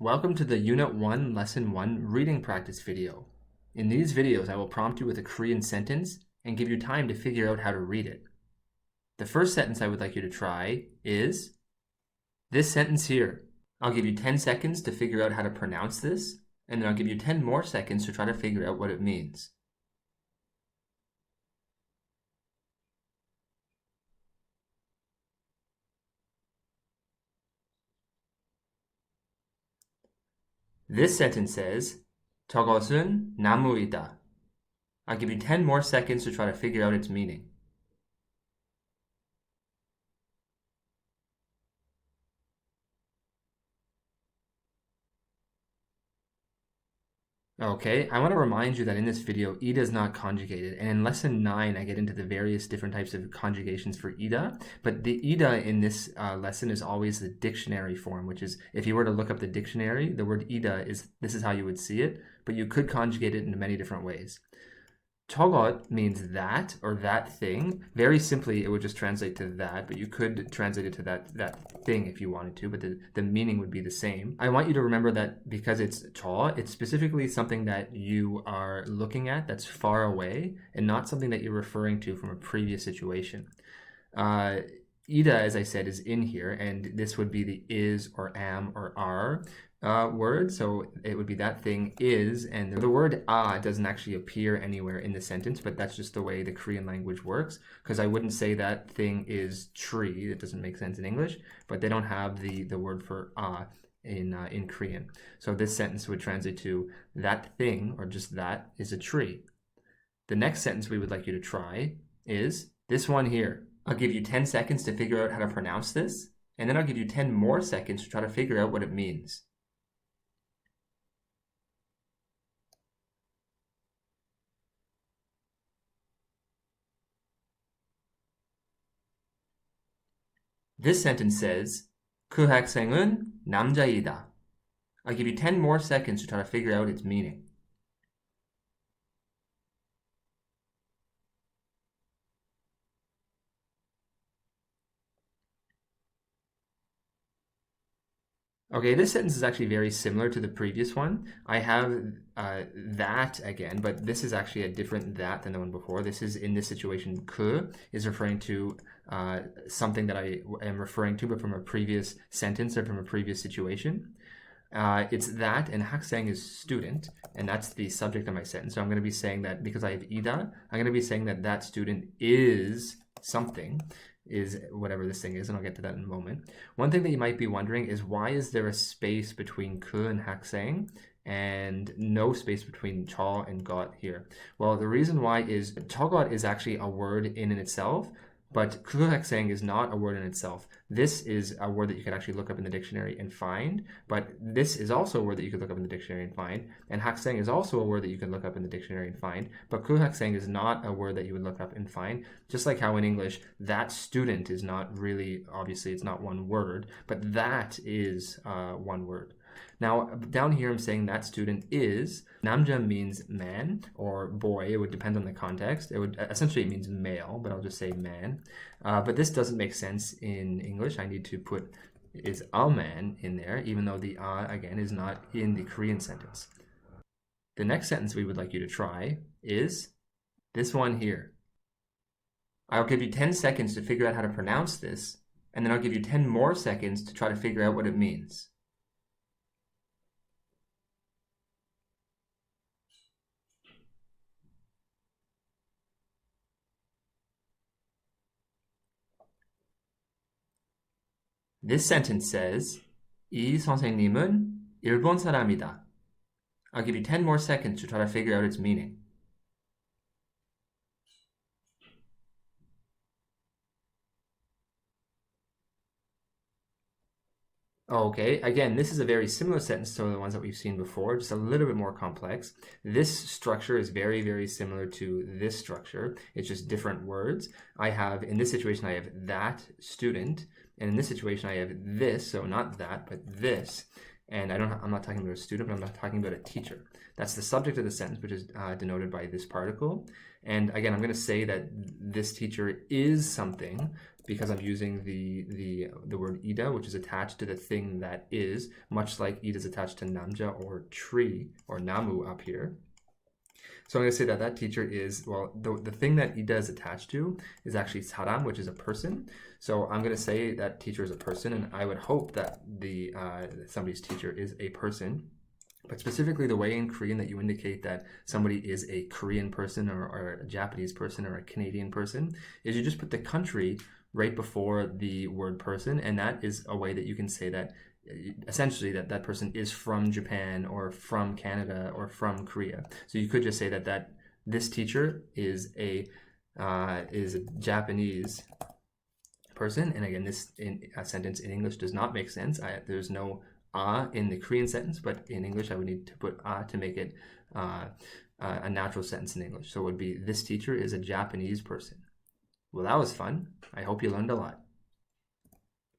Welcome to the Unit 1, Lesson 1 reading practice video. In these videos, I will prompt you with a Korean sentence and give you time to figure out how to read it. The first sentence I would like you to try is this sentence here. I'll give you 10 seconds to figure out how to pronounce this, and then I'll give you 10 more seconds to try to figure out what it means. This sentence says, 저것은 나무이다. I'll give you 10 more seconds to try to figure out its meaning. Okay, I want to remind you that in this video, ida is not conjugated, and in lesson 9, I get into the various different types of conjugations for ida, but the ida in this lesson is always the dictionary form, which is, if you were to look up the dictionary, the word ida this is how you would see it, but you could conjugate it in many different ways. 저것 means that or that thing. Very simply, it would just translate to that, but you could translate it to that thing if you wanted to, but the meaning would be the same. I want you to remember that because it's 저, it's specifically something that you are looking at that's far away and not something that you're referring to from a previous situation. Ida, as I said, is in here, and this would be the is or am or are word, so it would be that thing is, and the word doesn't actually appear anywhere in the sentence, but that's just the way the Korean language works, because I wouldn't say that thing is tree. It doesn't make sense in English, but they don't have the word for in Korean. So this sentence would translate to that thing, or just that, is a tree. The next sentence we would like you to try is this one here. I'll give you 10 seconds to figure out how to pronounce this, and then I'll give you 10 more seconds to try to figure out what it means. This sentence says, 그 학생은 남자이다. I'll give you 10 more seconds to try to figure out its meaning. Okay, this sentence is actually very similar to the previous one. I have that again, but this is actually a different that than the one before. This is, in this situation, 그 is referring to something that I am referring to, but from a previous sentence or from a previous situation. It's that, and 학생 is student, and that's the subject of my sentence. So I'm going to be saying that because I have ida, I'm going to be saying that that student is something, is whatever this thing is, and I'll get to that in a moment. One thing that you might be wondering is, why is there a space between 그 and 학생 and no space between 저 and got here? Well, the reason why is 저것 is actually a word in itself, but 그 학생 is not a word in itself. This is a word that you could actually look up in the dictionary and find, but this is also a word that you could look up in the dictionary and find, and 학생 is also a word that you could look up in the dictionary and find, but 그 학생 is not a word that you would look up and find, just like how in English, that student is not really, obviously it's not one word, but that is one word. Now, down here, I'm saying that student is. 남자 means man or boy. It would depend on the context. It would essentially it means male, but I'll just say man. But this doesn't make sense in English. I need to put is a man in there, even though the again, is not in the Korean sentence. The next sentence we would like you to try is this one here. I'll give you 10 seconds to figure out how to pronounce this, and then I'll give you 10 more seconds to try to figure out what it means. This sentence says, 이 선생님은 일본 사람이다. I'll give you 10 more seconds to try to figure out its meaning. Okay, again, this is a very similar sentence to the ones that we've seen before, just a little bit more complex. This structure is very, very similar to this structure. It's just different words. In this situation, I have that student, and in this situation, I have this, so not that, but this. And I'm not talking about a student, but I'm not talking about a teacher. That's the subject of the sentence, which is denoted by this particle. And again, I'm going to say that this teacher is something because I'm using the word ida, which is attached to the thing that is, much like ida is attached to namja or tree or namu up here. So I'm going to say that that teacher is, well, the thing that ida is attached to is actually saram, which is a person. So I'm going to say that teacher is a person, and I would hope that somebody's teacher is a person. But specifically, the way in Korean that you indicate that somebody is a Korean person or a Japanese person or a Canadian person is you just put the country right before the word person, and that is a way that you can say that essentially that person is from Japan or from Canada or from Korea. So you could just say that this teacher is a Japanese person. And again, this sentence in English does not make sense. There's no in the Korean sentence, but in English I would need to put to make it a natural sentence in English. So it would be, this teacher is a Japanese person. Well, that was fun. I hope you learned a lot.